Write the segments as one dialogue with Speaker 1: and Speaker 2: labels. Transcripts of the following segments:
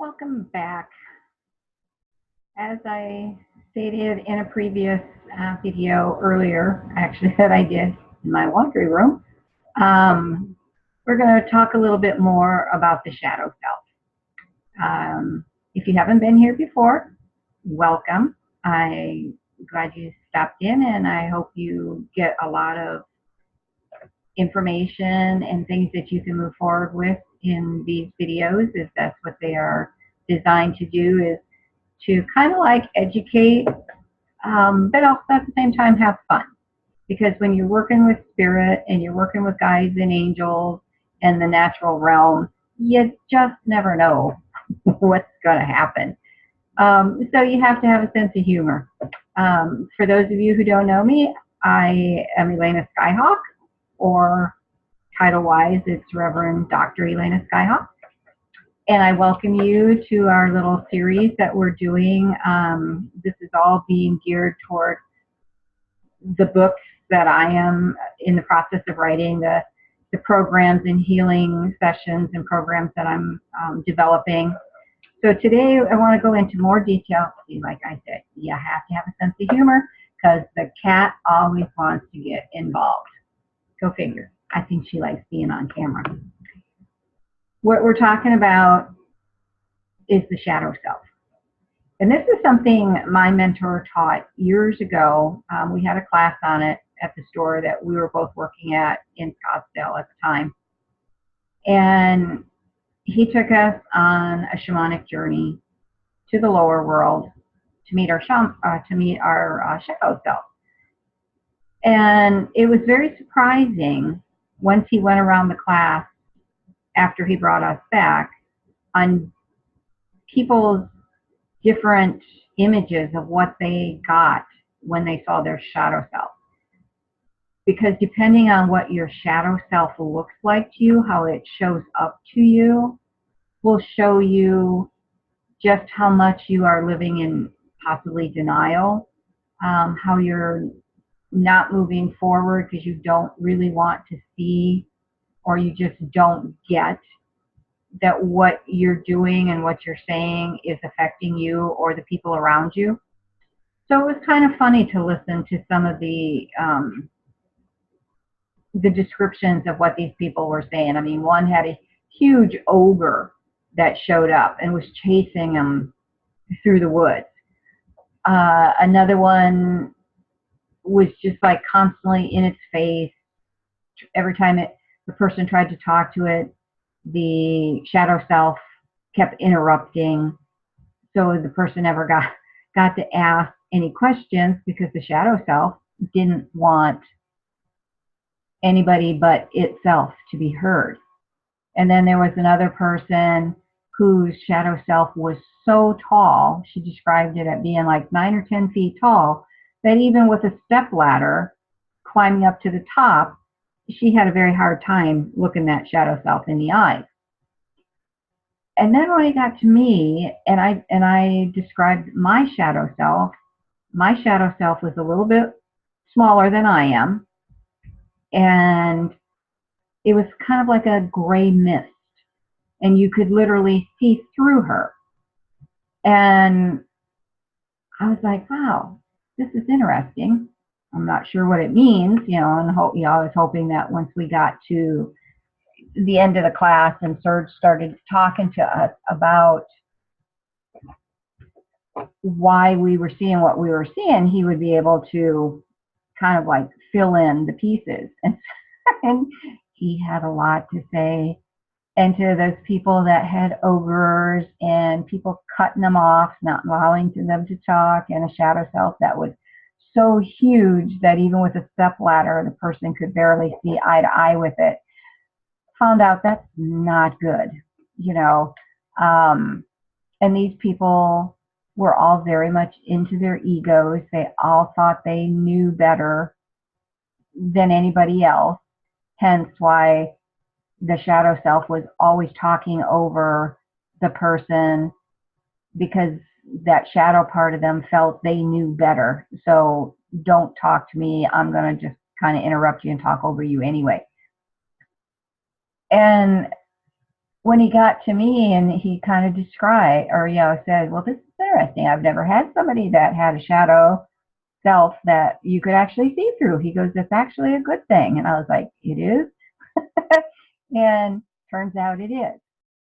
Speaker 1: Welcome back. As I stated in a previous video earlier, actually that I did in my laundry room, we're going to talk a little bit more about the shadow self. If you haven't been here before, welcome. I'm glad you stopped in, and I hope you get a lot of information and things that you can move forward with in these videos, if that's what they are designed to do, is to kind of like educate, but also at the same time have fun. Because when you're working with spirit and you're working with guides and angels and the natural realm, you just never know what's going to happen. So you have to have a sense of humor. For those of you who don't know me, I am Elena Skyhawk, or title-wise, it's Reverend Dr. Elena Skyhawk. And I welcome you to our little series that we're doing. This is all being geared toward the books that I am in the process of writing, the programs and healing sessions and programs that I'm developing. So today I want to go into more detail. See, like I said, you have to have a sense of humor because the cat always wants to get involved. Go figure. I think she likes being on camera. What we're talking about is the shadow self. And this is something my mentor taught years ago. We had a class on it at the store that we were both working at in Scottsdale at the time. And he took us on a shamanic journey to the lower world to meet our shadow self. And it was very surprising once he went around the class after he brought us back on people's different images of what they got when they saw their shadow self. Because depending on what your shadow self looks like to you, how it shows up to you, will show you just how much you are living in possibly denial, how you're not moving forward because you don't really want to see, or you just don't get that what you're doing and what you're saying is affecting you or the people around you. So it was kind of funny to listen to some of the descriptions of what these people were saying. I mean, one had a huge ogre that showed up and was chasing him through the woods. Another one was just like constantly in its face. Every time the person tried to talk to it, the shadow self kept interrupting. So the person never got to ask any questions because the shadow self didn't want anybody but itself to be heard. And then there was another person whose shadow self was so tall, she described it at being like 9 or 10 feet tall, that even with a step ladder climbing up to the top, she had a very hard time looking that shadow self in the eyes. And then when it got to me, and I described my shadow self was a little bit smaller than I am, and it was kind of like a gray mist, and you could literally see through her. And I was like, wow, this is interesting. I'm not sure what it means, and I was hoping that once we got to the end of the class and Serge started talking to us about why we were seeing what we were seeing, he would be able to kind of like fill in the pieces. And he had a lot to say. And to those people that had ogres and people cutting them off, not allowing them to talk, and a shadow self that was so huge that even with a step ladder, the person could barely see eye to eye with it, found out that's not good, and these people were all very much into their egos. They all thought they knew better than anybody else, hence why the shadow self was always talking over the person, because that shadow part of them felt they knew better. So don't talk to me. I'm going to just kind of interrupt you and talk over you anyway. And when he got to me and he kind of described, or said, well, this is interesting. I've never had somebody that had a shadow self that you could actually see through. He goes, that's actually a good thing. And I was like, it is? And turns out it is,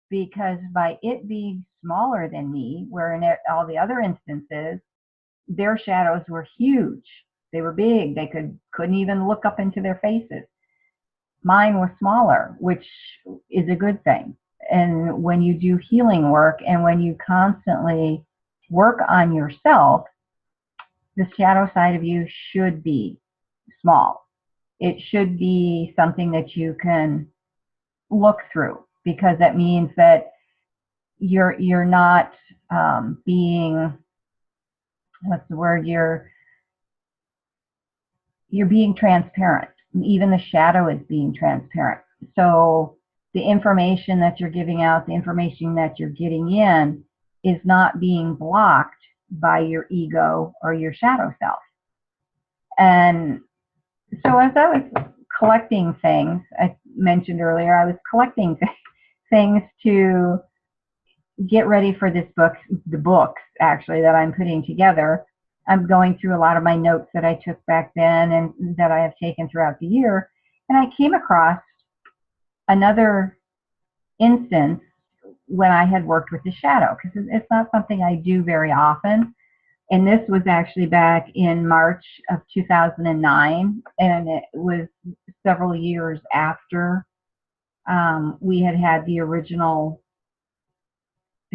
Speaker 1: because by it being smaller than me, where in all the other instances, their shadows were huge. They were big. They couldn't even look up into their faces. Mine was smaller, which is a good thing. And when you do healing work and when you constantly work on yourself, the shadow side of you should be small. It should be something that you can look through, because that means that you're not being, what's the word, you're being transparent. Even the shadow is being transparent. So the information that you're giving out, the information that you're getting in, is not being blocked by your ego or your shadow self. And so as I was collecting things, I mentioned earlier, I was collecting things to get ready for this book, the books actually that I'm putting together. I'm going through a lot of my notes that I took back then and that I have taken throughout the year. And I came across another instance when I had worked with the shadow, because it's not something I do very often. And this was actually back in March of 2009, and it was several years after we had the original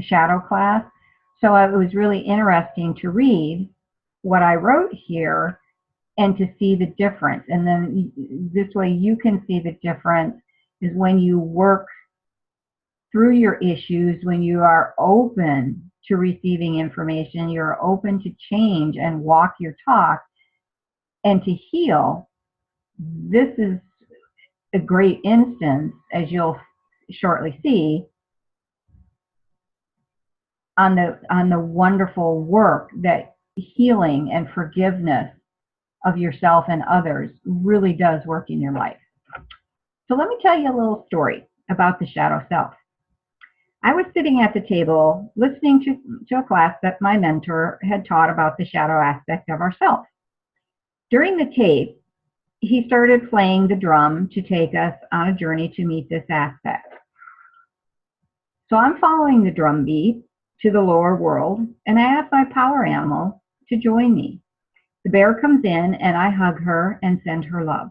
Speaker 1: shadow class. So it was really interesting to read what I wrote here and to see the difference. And then this way you can see the difference is when you work through your issues, when you are open to receiving information, you're open to change and walk your talk and to heal. This is a great instance, as you'll shortly see, on the wonderful work that healing and forgiveness of yourself and others really does work in your life. So let me tell you a little story about the shadow self. I was sitting at the table listening to a class that my mentor had taught about the shadow aspect of ourselves. During the tape, he started playing the drum to take us on a journey to meet this aspect. So I'm following the drum beat to the lower world, and I ask my power animal to join me. The bear comes in, and I hug her and send her love.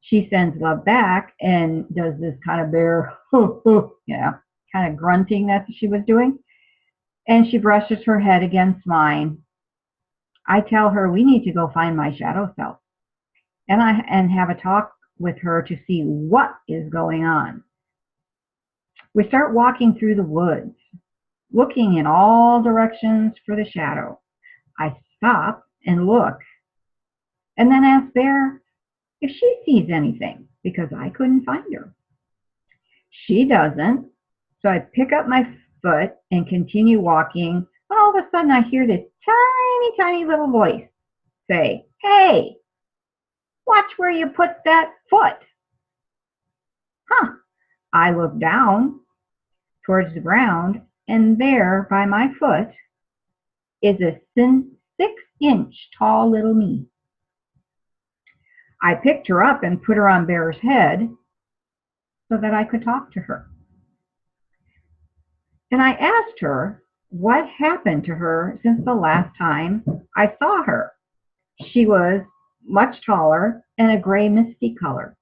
Speaker 1: She sends love back and does this kind of bear, kind of grunting that she was doing. And she brushes her head against mine. I tell her we need to go find my shadow self and have a talk with her to see what is going on. We start walking through the woods, looking in all directions for the shadow. I stop and look, and then ask Bear if she sees anything, because I couldn't find her. She doesn't, so I pick up my foot and continue walking. All of a sudden I hear this tiny, tiny little voice say, "Hey, watch where you put that foot." I look down towards the ground, and there by my foot is a 6-inch tall little me. I picked her up and put her on Bear's head so that I could talk to her. And I asked her what happened to her since the last time I saw her. She was much taller and a gray misty color.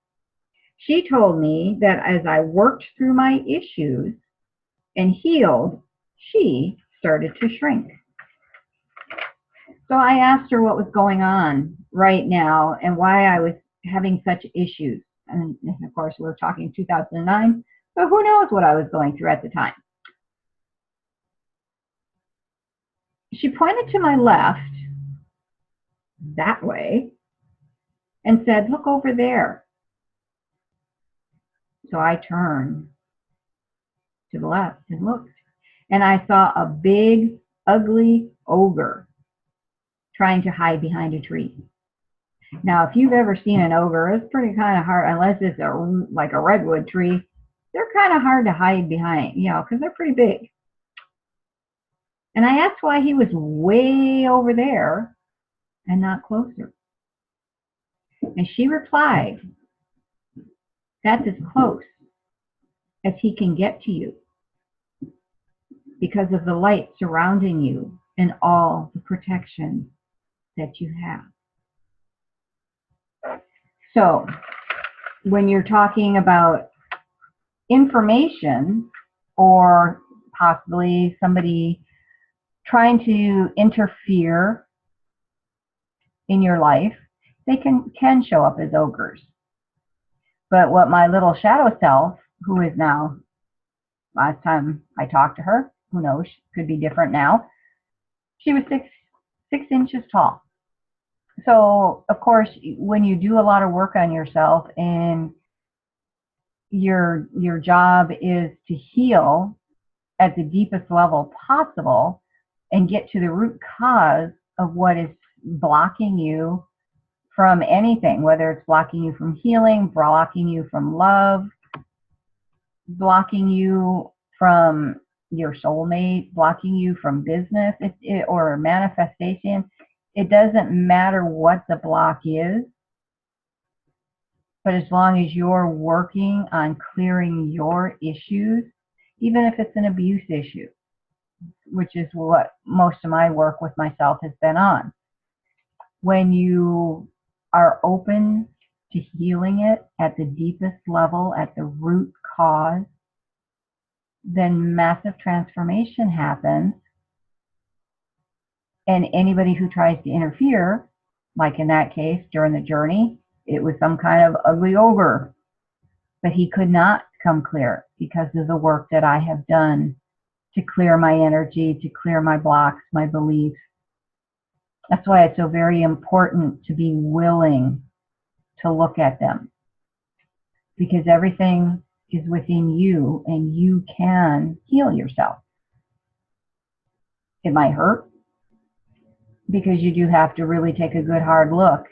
Speaker 1: She told me that as I worked through my issues and healed, she started to shrink. So I asked her what was going on right now and why I was having such issues. And of course, we're talking 2009, so who knows what I was going through at the time. She pointed to my left, that way, and said, "Look over there." So I turned to the left and looked, and I saw a big, ugly ogre trying to hide behind a tree. Now, if you've ever seen an ogre, it's pretty kind of hard, unless it's like a redwood tree. they're kind of hard to hide behind, you know, because they're pretty big. And I asked why he was way over there and not closer. And she replied, that's as close as he can get to you because of the light surrounding you and all the protection that you have. So when you're talking about information or possibly somebody trying to interfere in your life, they can show up as ogres. But what my little shadow self, who is now, last time I talked to her, who knows, could be different now, she was 6 inches tall. So of course, when you do a lot of work on yourself and your job is to heal at the deepest level possible and get to the root cause of what is blocking you from anything, whether it's blocking you from healing, blocking you from love, blocking you from your soulmate, blocking you from business or manifestation. It doesn't matter what the block is, but as long as you're working on clearing your issues, even if it's an abuse issue, which is what most of my work with myself has been on. When you are open to healing it at the deepest level, at the root cause, then massive transformation happens. And anybody who tries to interfere, like in that case during the journey, it was some kind of ugly ogre. But he could not come clear because of the work that I have done to clear my energy, to clear my blocks, my beliefs. That's why it's so very important to be willing to look at them, because everything is within you and you can heal yourself. It might hurt because you do have to really take a good hard look,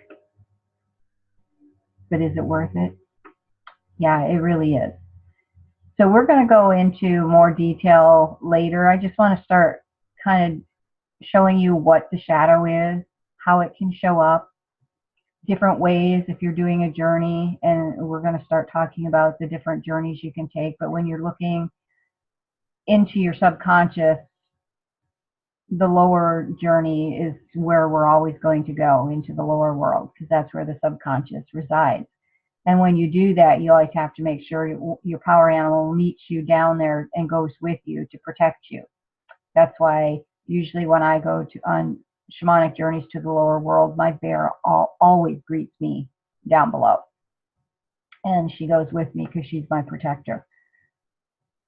Speaker 1: but is it worth it? Yeah, it really is. So we're going to go into more detail later. I just want to start kind of showing you what the shadow is, how it can show up, different ways if you're doing a journey, and we're going to start talking about the different journeys you can take. But when you're looking into your subconscious, the lower journey is where we're always going to go, into the lower world, because that's where the subconscious resides. And when you do that, you always have to make sure your power animal meets you down there and goes with you to protect you. That's why usually when I go on shamanic journeys to the lower world, my bear always greets me down below. And she goes with me because she's my protector.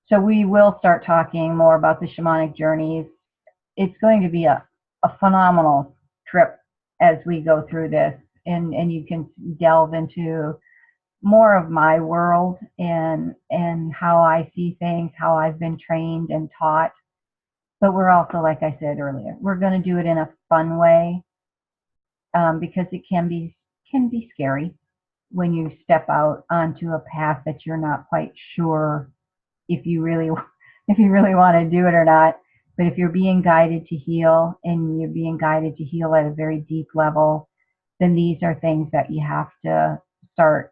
Speaker 1: So we will start talking more about the shamanic journeys. It's going to be a phenomenal trip as we go through this. And you can delve into more of my world and how I see things, how I've been trained and taught. But we're also, like I said earlier, we're going to do it in a fun way, because it can be scary when you step out onto a path that you're not quite sure if you really want to do it or not. But if you're being guided to heal, and you're being guided to heal at a very deep level, then these are things that you have to start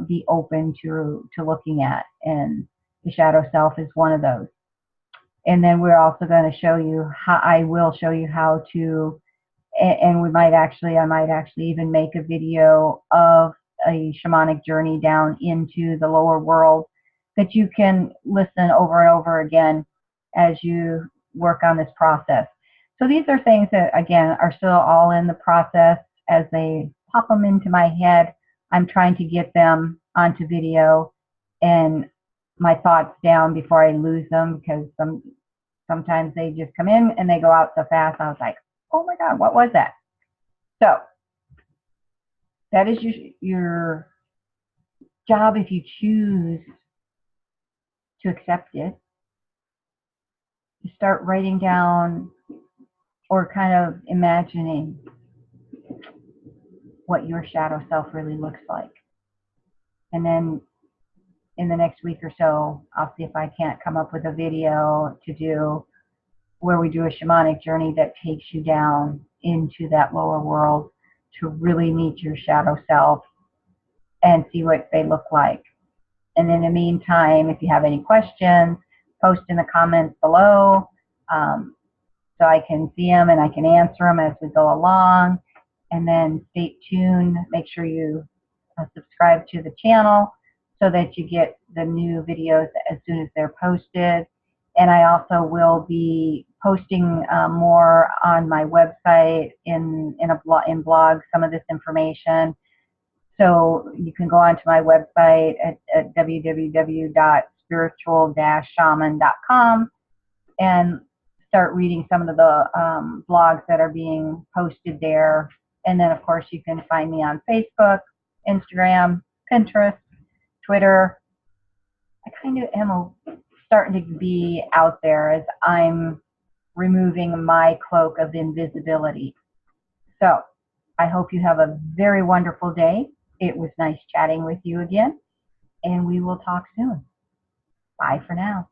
Speaker 1: be open to looking at. And the shadow self is one of those. And then we're also going to show you how, I will show you how to, and I might actually even make a video of a shamanic journey down into the lower world that you can listen over and over again as you work on this process. So these are things that, again, are still all in the process. As they pop them into my head, I'm trying to get them onto video and my thoughts down before I lose them, because sometimes they just come in and they go out so fast. I was like, oh my God, what was that? So that is your job, if you choose to accept it, to start writing down or kind of imagining what your shadow self really looks like. And then in the next week or so, I'll see if I can't come up with a video to do where we do a shamanic journey that takes you down into that lower world to really meet your shadow self and see what they look like. And in the meantime, if you have any questions, post in the comments below so I can see them and I can answer them as we go along. And then stay tuned. Make sure you subscribe to the channel so that you get the new videos as soon as they're posted. And I also will be posting more on my website in blog, some of this information. So you can go onto my website at www.spiritual-shaman.com and start reading some of the blogs that are being posted there. And then, of course, you can find me on Facebook, Instagram, Pinterest, Twitter. I kind of am starting to be out there as I'm removing my cloak of invisibility. So I hope you have a very wonderful day. It was nice chatting with you again, and we will talk soon. Bye for now.